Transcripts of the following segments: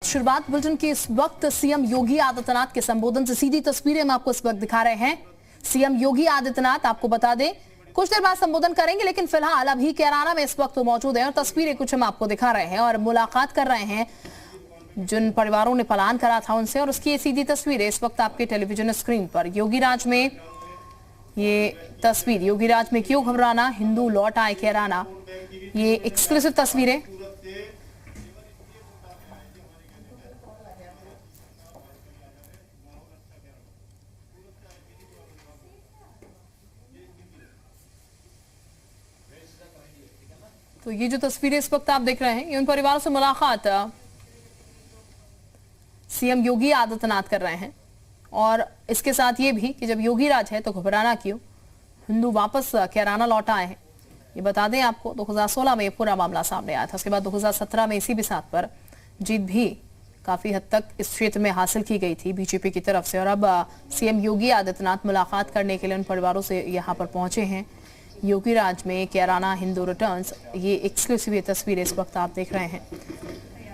शुरुआत बुलेटिन की इस वक्त सीएम योगी आदित्यनाथ के संबोधन से सीधी तस्वीरें हम आपको इस वक्त दिखा रहे हैं। सीएम योगी आदित्यनाथ आपको बता दें कुछ देर बाद संबोधन करेंगे, लेकिन फिलहाल अभी कैराना में इस वक्त मौजूद है और तस्वीरें कुछ हम आपको दिखा रहे हैं और मुलाकात कर रहे हैं जिन परिवारों ने पलायन करा था उनसे, और उसकी सीधी तस्वीरें इस वक्त आपके टेलीविजन स्क्रीन पर। योगीराज में ये तस्वीर, योगीराज में क्यों घबराना, हिंदू लौट आए कैराना, ये एक्सक्लूसिव तस्वीरें। तो ये जो तस्वीरें इस वक्त आप देख रहे हैं, ये उन परिवारों से मुलाकात सीएम योगी आदित्यनाथ कर रहे हैं। और इसके साथ ये भी कि जब योगीराज है तो घबराना क्यों, हिंदू वापस कैराना लौट आए हैं। ये बता दें आपको 2016 में पूरा मामला सामने आया था। उसके बाद 2017 में इसी बिसात पर जीत भी काफी हद तक इस क्षेत्र में हासिल की गई थी बीजेपी की तरफ से। और अब सीएम योगी आदित्यनाथ मुलाकात करने के लिए उन परिवारों से यहाँ पर पहुंचे हैं। योगीराज में कैराना हिंदू रिटर्न्स, ये एक्सक्लूसिव ये तस्वीर इस वक्त आप देख रहे हैं।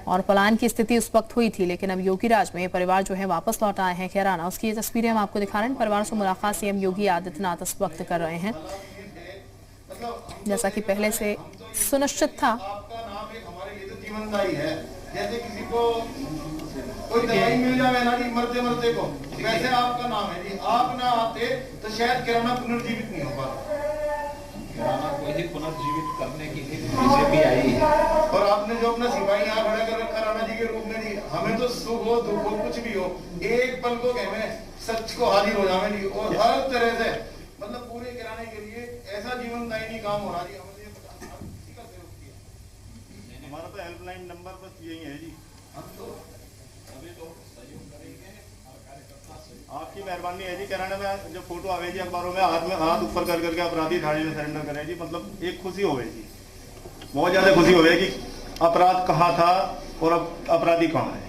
और पलायन की स्थिति उस वक्त हुई थी, लेकिन अब योगीराज में परिवार जो है वापस लौट आए हैं कैराना, उसकी ये तस्वीरें हम आपको दिखा रहे हैं। परिवार से मुलाकात सीएम योगी आदित्यनाथ इस वक्त कर रहे हैं। जैसा कि पहले से सुनिश्चित था, जैसे किसी को कोई दवाई मिल जाए ना जी मरते मरते को, वैसे आपका नाम है जी। आप ना आते तो शायद कैराना पुनर्जीवित नहीं हो पाता। कैराना को ही पुनर्जीवित करने के लिए बीजेपी आई है। और आपने जो अपना सिपाही यहाँ खड़ा कर रखा राणा जी के रूप में जी, हमें तो सुख हो दुख हो कुछ भी हो, एक पल को हमें सच को हाजिर हो जावे जी। और हर तरह से मतलब पूरे कैराने के लिए ऐसा जीवनदायिनी काम हो रहा जी। हमें हमारा तो हेल्पलाइन नंबर बस यही है जी। हम तो सभी लोग सहयोग करेंगे और कार्यकर्ता से। आपकी मेहरबानी है जी। कैराना में जो फोटो आवे जी अखबारों में, हाथ ऊपर कर करके अपराधी थाने में सरेंडर करे जी, मतलब एक खुशी होवे जी, बहुत ज्यादा खुशी होवे कि अपराध कहाँ था और अब अपराधी कहाँ है।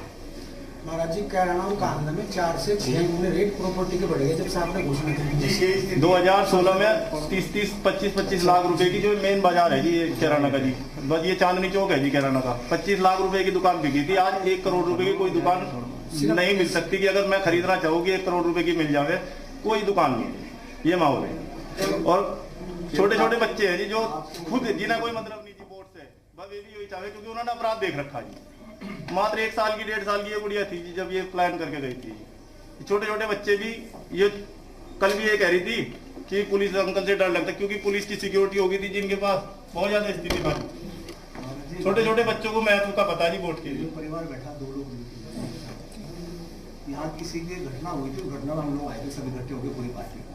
महाराज जी कैराना कांड में 4 से 6 गुने रेट प्रॉपर्टी के बढ़ गए जब से आपने घोषणा की। 2016 में 30-30, 25-25 लाख रुपए की जो मेन बाजार है जी ये कैराना का जी, बस ये चांदनी चौक है जी कैराना का। 25 लाख रुपए की दुकान बिकी थी। आज 1 करोड़ रुपए की कोई दुकान नहीं मिल सकती कि अगर मैं खरीदना चाहूँ कि 1 करोड़ रुपए की मिल जावे, कोई दुकान नहीं। ये माहौल है। और छोटे छोटे बच्चे हैं जी जो खुद जिन्हें कोई मतलब नहीं जी बोर्ड से, बस ये भी यही चाहे क्योंकि उन्होंने अपराध देख रखा जी। मात्र 1 साल की 1.5 साल की ये गुड़िया थी जी जब ये प्लान करके गई थी। छोटे छोटे बच्चे भी, ये कल भी ये कह रही थी कि पुलिस अंकल से डर लगता क्योंकि पुलिस की सिक्योरिटी होगी थी जिनके पास बहुत ज्यादा स्थिति बनी। छोटे छोटे बच्चों को महत्व का पता नहीं वोट के। परिवार बैठा 2 लोग यहाँ किसी की घटना हुई थी, घटना में हम लोग आए थे, सब इकट्ठे हो गए पूरी पार्टी को।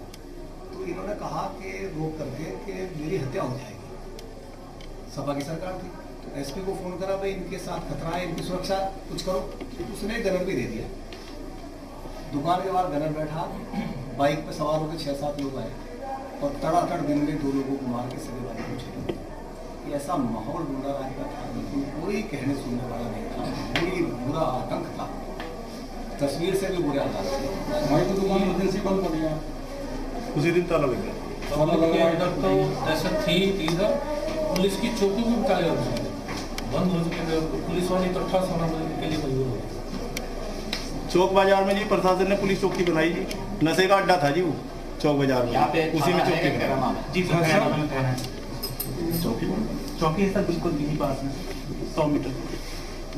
तो इन्होंने कहा कि रोक करके कि मेरी हत्या हो जाएगी। सपा की सरकार थी, एसपी को फोन करा, भाई इनके साथ खतरा है, इनकी सुरक्षा कुछ करो। उसने गनर भी दे दिया। दुकान के बाहर गनर बैठा, बाइक पे सवार होकर 6-7 लोग आए और तड़ातड़ दिन में 2 लोगों को मार के सभी बाइक को छेड़ा। ऐसा माहौल गुंडाराज का था, कोई कहने सुनने वाला नहीं था, बड़ी बुरा आतंक था। तस्वीर से भी बुरे हालात थे। दुकान उस दिन बंद पड़ गया, उसी दिन ताला लग गया। इधर तो ऐसा थी इधर पुलिस की चौकी भी बता बंद हो चुके थे, पुलिस वाले इकट्ठा सोना के लिए मजबूर हो गए। चौक बाजार में जी प्रशासन ने पुलिस चौकी बनाई जी, नशे का अड्डा था जी वो चौक बाजार में, उसी में चौकी जी चौकी सर बिल्कुल यही पास में 100 मीटर।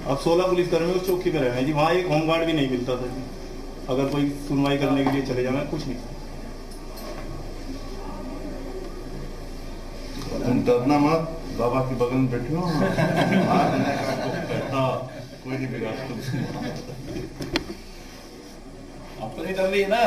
अब 16 पुलिसकर्मी उस चौकी पे रहे हैं जी। वहाँ एक होमगार्ड भी नहीं मिलता था जी, अगर कोई सुनवाई करने के लिए चले जाए कुछ नहीं। तुम डरना मत, बाबा के बगल में बैठे हो। हाँ, कोई नहीं बिगाड़ तुम। आप तो नहीं डर रही है ना।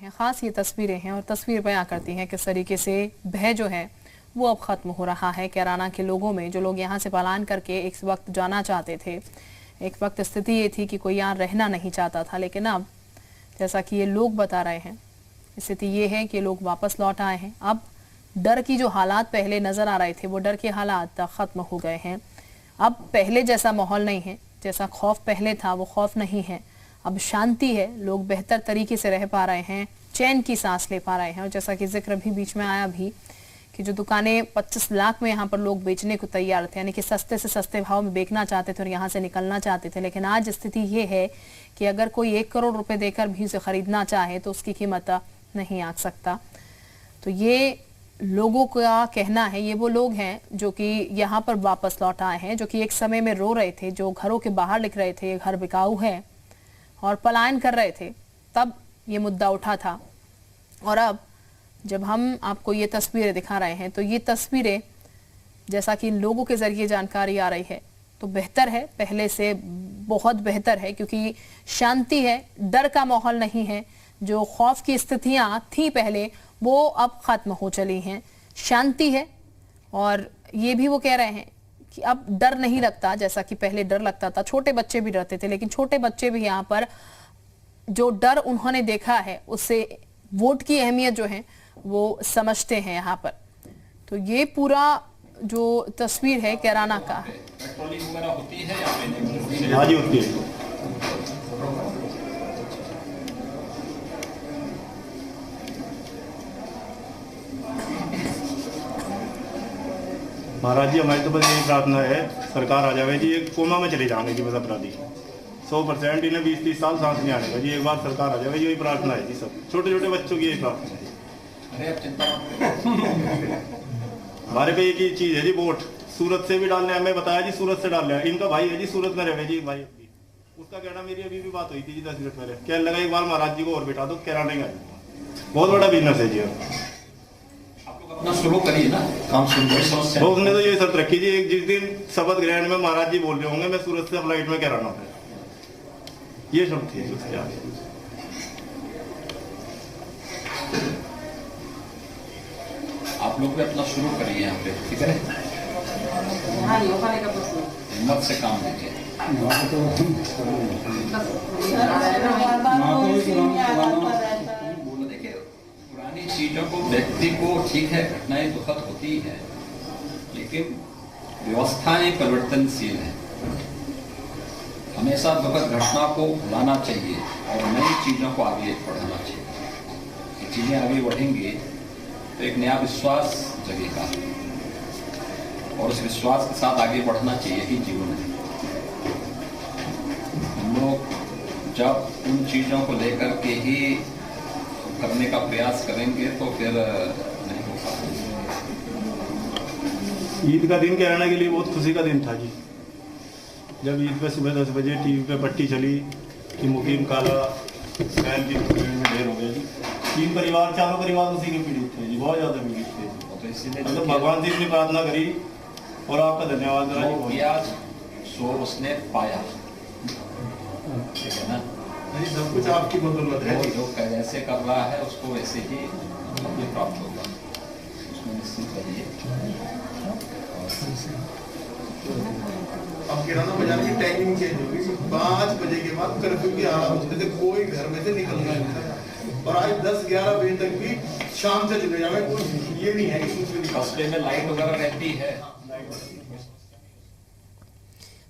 खास ये तस्वीरें हैं और तस्वीर बयां करती हैं किस तरीके से भय जो है वो अब खत्म हो रहा है कैराना के लोगों में। जो लोग यहाँ से पलायन करके एक वक्त जाना चाहते थे, एक वक्त स्थिति ये थी कि कोई यहाँ रहना नहीं चाहता था, लेकिन अब जैसा कि ये लोग बता रहे हैं स्थिति ये है कि लोग वापस लौट आए हैं। अब डर की जो हालात पहले नजर आ रहे थे वो डर के हालात खत्म हो गए हैं। अब पहले जैसा माहौल नहीं है, जैसा खौफ पहले था वो खौफ नहीं है। अब शांति है, लोग बेहतर तरीके से रह पा रहे हैं, चैन की सांस ले पा रहे हैं। और जैसा कि जिक्र भी बीच में आया भी कि जो दुकानें 25 लाख में यहाँ पर लोग बेचने को तैयार थे, यानी कि सस्ते से सस्ते भाव में बेचना चाहते थे और यहाँ से निकलना चाहते थे, लेकिन आज स्थिति ये है कि अगर कोई 1 करोड़ रुपए देकर भी उसे खरीदना चाहे तो उसकी कीमत नहीं आ सकता। तो ये लोगों का कहना है, ये वो लोग हैं जो कि यहाँ पर वापस लौट आए हैं, जो कि एक समय में रो रहे थे, जो घरों के बाहर लिख रहे थे ये घर बिकाऊ है और पलायन कर रहे थे, तब ये मुद्दा उठा था। और अब जब हम आपको ये तस्वीरें दिखा रहे हैं तो ये तस्वीरें जैसा कि इन लोगों के जरिए जानकारी आ रही है तो बेहतर है, पहले से बहुत बेहतर है, क्योंकि शांति है, डर का माहौल नहीं है। जो खौफ की स्थितियां थी पहले वो अब खत्म हो चली हैं, शांति है। और ये भी वो कह रहे हैं कि अब डर नहीं लगता जैसा कि पहले डर लगता था। छोटे बच्चे भी डरते थे, लेकिन छोटे बच्चे भी यहाँ पर जो डर उन्होंने देखा है उससे वोट की अहमियत जो है वो समझते हैं यहाँ पर। तो ये पूरा जो तस्वीर है कैराना का, पेट्रोलिंग वगैरह होती है या फिर नहीं? हाँ जी होती है। महाराज जी हमारी तो बस यही प्रार्थना है, सरकार आ जावे जी, एक कोमा में चले जाएंगे जी बस अपराधी 100%। इन्हें 20-30 साल सांस नहीं आने का जी, एक बार सरकार आ जावे, यही प्रार्थना है जी। सब छोटे छोटे बच्चों की यही प्रार्थना है। अरे अब चिंता मत करो। हमारे पे एक ही चीज है जी, वोट सूरत से भी डालने, हमें बताया जी सूरत से डालने। इनका भाई है जी सूरत में रहे जी भाई, उसका कहना, मेरी अभी भी बात हुई थी जी 10 मिनट पहले, कहने लगा एक बार महाराज जी को और बिठा दो, कैराना का बहुत बड़ा बिजनेस है जी। आप लोग अपना शुरू करिए ना, काम शुरू करिए। तो उसने तो ये शर्त रखी जी, एक जिस दिन शपथ ग्रहण में महाराज जी बोल रहे होंगे मैं सूरत से फ्लाइट में कैराना है, ये शर्त थी उसके आगे। आप लोग भी अपना शुरू करिए यहाँ पे, ठीक है? हिम्मत से काम लीजिए। देखिए, पुरानी चीजों को, व्यक्ति को, ठीक है घटनाएं दुखद होती है, लेकिन व्यवस्थाएं परिवर्तनशील है। हमेशा दुखद घटना को भुलाना चाहिए और नई चीजों को आगे बढ़ाना चाहिए। ये चीजें आगे बढ़ेंगी तो एक नया विश्वास जगेगा और उस विश्वास के साथ आगे बढ़ना चाहिए ही जीवन है। हम लोग जब उन चीज़ों को लेकर के ही करने का प्रयास करेंगे तो फिर नहीं हो पाएगा। ईद का दिन कैराना के लिए बहुत खुशी का दिन था जी, जब ईद पे सुबह 10 बजे टीवी पे पट्टी चली कि मुकीम काला बैल की में ढेर हो गया जी। 3 परिवार, 4 परिवार उसी के पीड़ित थे जी, बहुत ज़्यादा पीड़ित थे। तो इसीलिए मतलब भगवान से इतनी प्रार्थना करी और आपका धन्यवाद करा जो किया सो उसने पाया, ठीक है ना? सब कुछ आपकी बदौलत है। वो जो जैसे कर रहा है उसको वैसे ही फल प्राप्त होगा, उसमें निश्चित रहिए। अब किराना बाजार की टाइमिंग चेंज होगी, 5 बजे के बाद कर्फ्यू की हालत होती थी, कोई घर में से निकल नहीं था। और आज 10-11 बजे तक भी शाम से चले जाए, कुछ ये नहीं है कि कुछ भी कस्बे में लाइट वगैरह रहती है।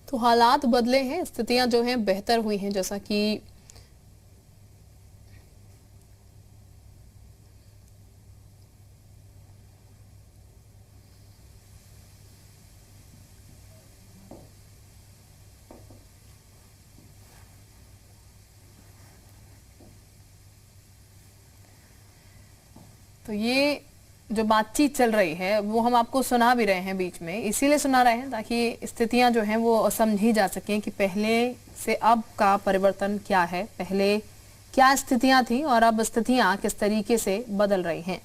तो हालात बदले हैं, स्थितियां जो हैं बेहतर हुई हैं, जैसा कि तो ये जो बातचीत चल रही है वो हम आपको सुना भी रहे हैं, बीच में इसीलिए सुना रहे हैं ताकि स्थितियां जो हैं वो समझी जा सकें कि पहले से अब का परिवर्तन क्या है, पहले क्या स्थितियां थी और अब स्थितियां किस तरीके से बदल रही हैं।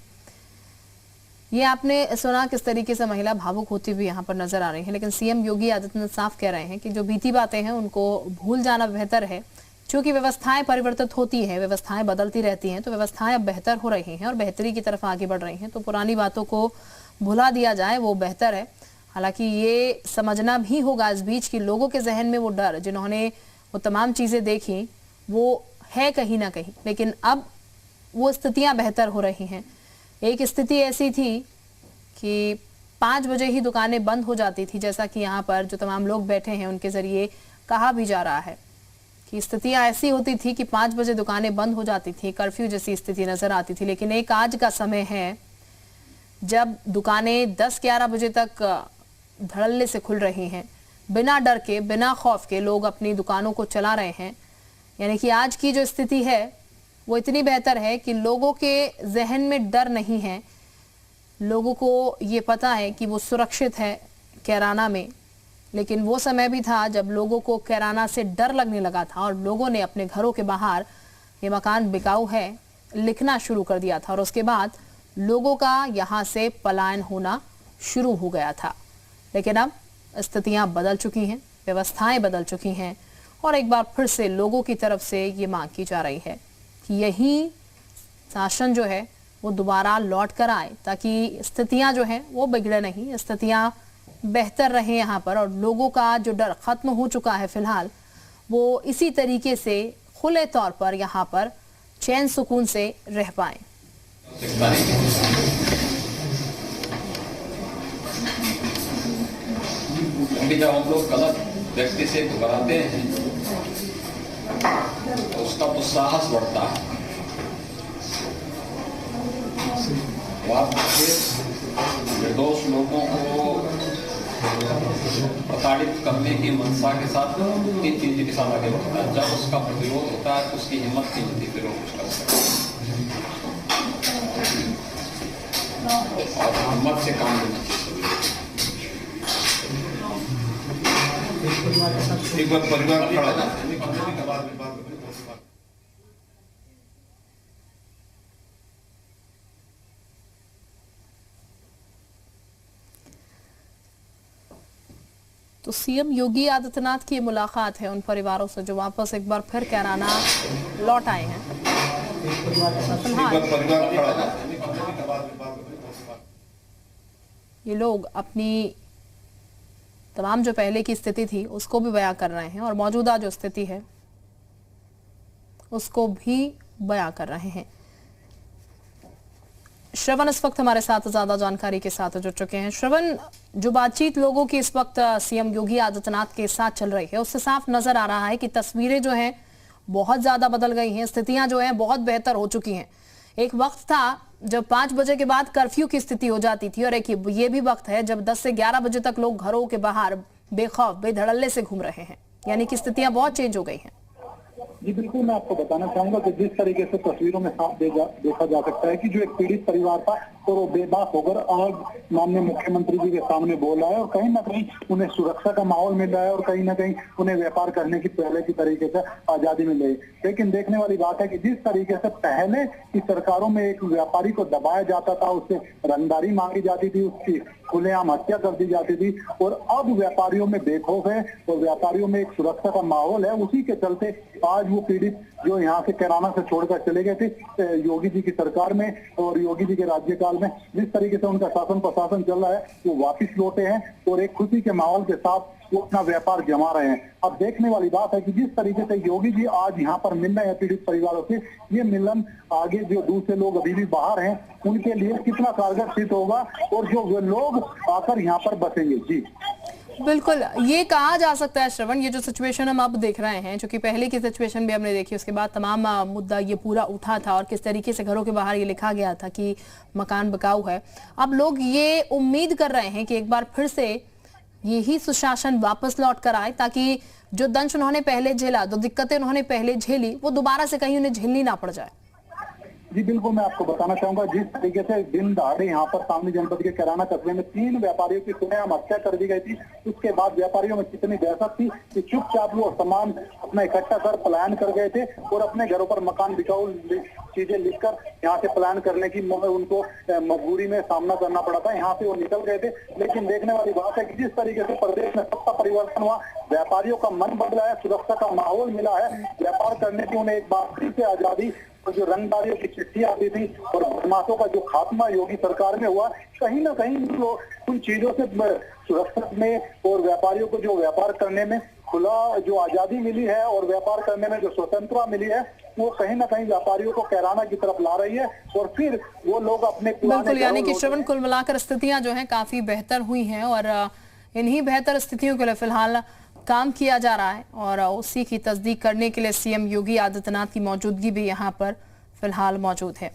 ये आपने सुना किस तरीके से महिला भावुक होती हुई यहाँ पर नजर आ रही है, लेकिन सीएम योगी आदित्यनाथ साफ कह रहे हैं कि जो बीती बातें हैं उनको भूल जाना बेहतर है, क्योंकि व्यवस्थाएं परिवर्तित होती हैं, व्यवस्थाएं बदलती रहती हैं, तो व्यवस्थाएं अब बेहतर हो रही हैं और बेहतरी की तरफ आगे बढ़ रही हैं, तो पुरानी बातों को भुला दिया जाए वो बेहतर है। हालांकि ये समझना भी होगा इस बीच कि लोगों के जहन में वो डर, जिन्होंने वो तमाम चीजें देखी, वो है कहीं ना कहीं, लेकिन अब वो स्थितियां बेहतर हो रही हैं। एक स्थिति ऐसी थी कि 5 बजे ही दुकानें बंद हो जाती थी, जैसा कि यहाँ पर जो तमाम लोग बैठे हैं उनके जरिए कहा भी जा रहा है कि स्थितियां ऐसी होती थी कि 5 बजे दुकानें बंद हो जाती थी, कर्फ्यू जैसी स्थिति नजर आती थी। लेकिन एक आज का समय है जब दुकानें 10-11 बजे तक धड़ल्ले से खुल रही हैं, बिना डर के, बिना खौफ के लोग अपनी दुकानों को चला रहे हैं। यानी कि आज की जो स्थिति है वो इतनी बेहतर है कि लोगों के जहन में डर नहीं है, लोगों को ये पता है कि वो सुरक्षित है कैराना में। लेकिन वो समय भी था जब लोगों को कैराना से डर लगने लगा था और लोगों ने अपने घरों के बाहर ये मकान बिकाऊ है लिखना शुरू कर दिया था और उसके बाद लोगों का यहाँ से पलायन होना शुरू हो गया था। लेकिन अब स्थितियां बदल चुकी हैं, व्यवस्थाएं बदल चुकी हैं और एक बार फिर से लोगों की तरफ से ये मांग की जा रही है कि यही शासन जो है वो दोबारा लौट कर आए ताकि स्थितियां जो हैं वो बिगड़े नहीं, स्थितियां बेहतर रहे यहाँ पर और लोगों का जो डर खत्म हो चुका है फिलहाल वो इसी तरीके से खुले तौर पर यहाँ पर चैन सुकून से रह पाए। जब हम लोग गलत व्यक्ति से घबराते हैं तो उसका तो साहस बढ़ता है। निर्दोष लोगों को प्रताड़ित करने की मंशा के साथ तीन चीजों के साथ आगे बढ़ता है। जब उसका प्रतिरोध होता है तो उसकी हिम्मत की होती है, फिर वो कुछ कर सकता है और हिम्मत से काम लेना चाहिए। एक बार परिवार खड़ा था। तो सीएम योगी आदित्यनाथ की मुलाकात है उन परिवारों से जो वापस एक बार फिर कैराना लौट आए हैं। ये लोग अपनी तमाम जो पहले की स्थिति थी उसको भी बयां कर रहे हैं और मौजूदा जो स्थिति है उसको भी बयां कर रहे हैं। श्रवण इस वक्त हमारे साथ ज्यादा जानकारी के साथ जुड़ चुके हैं। श्रवण, जो बातचीत लोगों की इस वक्त सीएम योगी आदित्यनाथ के साथ चल रही है उससे साफ नजर आ रहा है कि तस्वीरें जो हैं बहुत ज्यादा बदल गई हैं, स्थितियां जो हैं बहुत बेहतर हो चुकी हैं। एक वक्त था जब 5 बजे के बाद कर्फ्यू की स्थिति हो जाती थी और एक ये भी वक्त है जब 10 से 11 बजे तक लोग घरों के बाहर बेखौफ बेधड़ल्ले से घूम रहे हैं। यानी कि स्थितियां बहुत चेंज हो गई हैं। जी बिल्कुल, मैं आपको बताना चाहूंगा कि जिस तरीके से तस्वीरों में साफ देखा जा सकता है कि जो एक पीड़ित परिवार था और वो बेबाक होकर आज माननीय मुख्यमंत्री जी के सामने बोल रहा है और कहीं ना कहीं उन्हें सुरक्षा का माहौल मिल रहा है और कहीं ना कहीं उन्हें व्यापार करने की पहले की तरीके से आजादी मिल रही है। लेकिन देखने वाली बात है कि जिस तरीके से पहले की सरकारों में एक व्यापारी को दबाया जाता था, उससे रंगदारी मांगी जाती थी, उसकी खुलेआम हत्या कर दी जाती थी और अब व्यापारियों में बेखौफ है और व्यापारियों में एक सुरक्षा का माहौल है। उसी के चलते आज वो पीड़ित जो यहाँ से कैराना से छोड़कर चले गए थे योगी जी की सरकार में और योगी जी के राज्यकाल में, जिस तरीके से उनका शासन प्रशासन चल रहा है वो वापिस लौटे हैं और एक खुशी के माहौल के साथ वो अपना व्यापार जमा रहे हैं। अब देखने वाली बात है कि जिस तरीके से योगी जी आज यहाँ पर मिल रहे हैं पीड़ित परिवारों से, ये मिलन आगे जो दूसरे लोग अभी भी बाहर हैं उनके लिए कितना कारगर सिद्ध होगा और जो वो लोग आकर यहाँ पर बसेंगे। जी बिल्कुल, ये कहा जा सकता है श्रवण, ये जो सिचुएशन हम अब देख रहे हैं, क्योंकि पहले की सिचुएशन भी हमने देखी, उसके बाद तमाम मुद्दा ये पूरा उठा था और किस तरीके से घरों के बाहर ये लिखा गया था कि मकान बिकाऊ है। अब लोग ये उम्मीद कर रहे हैं कि एक बार फिर से यही सुशासन वापस लौट कर आए ताकि जो दंश उन्होंने पहले झेला, जो दिक्कतें उन्होंने पहले झेली, वो दोबारा से कहीं उन्हें झेलनी ना पड़ जाए। जी बिल्कुल, मैं आपको बताना चाहूंगा जिस तरीके से दिन दहाड़े यहाँ पर शामली जनपद के कैराना कस्बे में 3 व्यापारियों की खुलेआम हत्या कर दी गई थी, उसके बाद व्यापारियों में कितनी दहशत थी कि चुपचाप वो सामान अपना इकट्ठा कर पलायन कर गए थे और अपने घरों पर मकान बिकाऊ चीजें लिखकर यहाँ से पलायन करने की उनको मजबूरी में सामना करना पड़ा था। यहाँ से वो निकल गए थे। लेकिन देखने वाली बात है कि जिस तरीके से प्रदेश में सत्ता परिवर्तन हुआ, व्यापारियों का मन बदला है, सुरक्षा का माहौल मिला है, व्यापार करने की उन्हें एक बार फिर से आजादी और जो रंगदारियों की चिट्ठी आती थी और बदमाशों का जो खात्मा योगी सरकार में हुआ, कहीं ना कहीं उन चीजों से सुरक्षा में और व्यापारियों को जो व्यापार करने में खुला जो आजादी मिली है और व्यापार करने में जो स्वतंत्रता मिली है, वो कहीं ना कहीं व्यापारियों को कैराना की तरफ ला रही है और फिर वो लोग अपने बिल्कुल, यानी कि श्रवण, कुल मिलाकर स्थितियां जो है काफी बेहतर हुई हैं और इन्हीं बेहतर स्थितियों के लिए फिलहाल काम किया जा रहा है और उसी की तस्दीक करने के लिए सीएम योगी आदित्यनाथ की मौजूदगी भी यहाँ पर फिलहाल मौजूद है।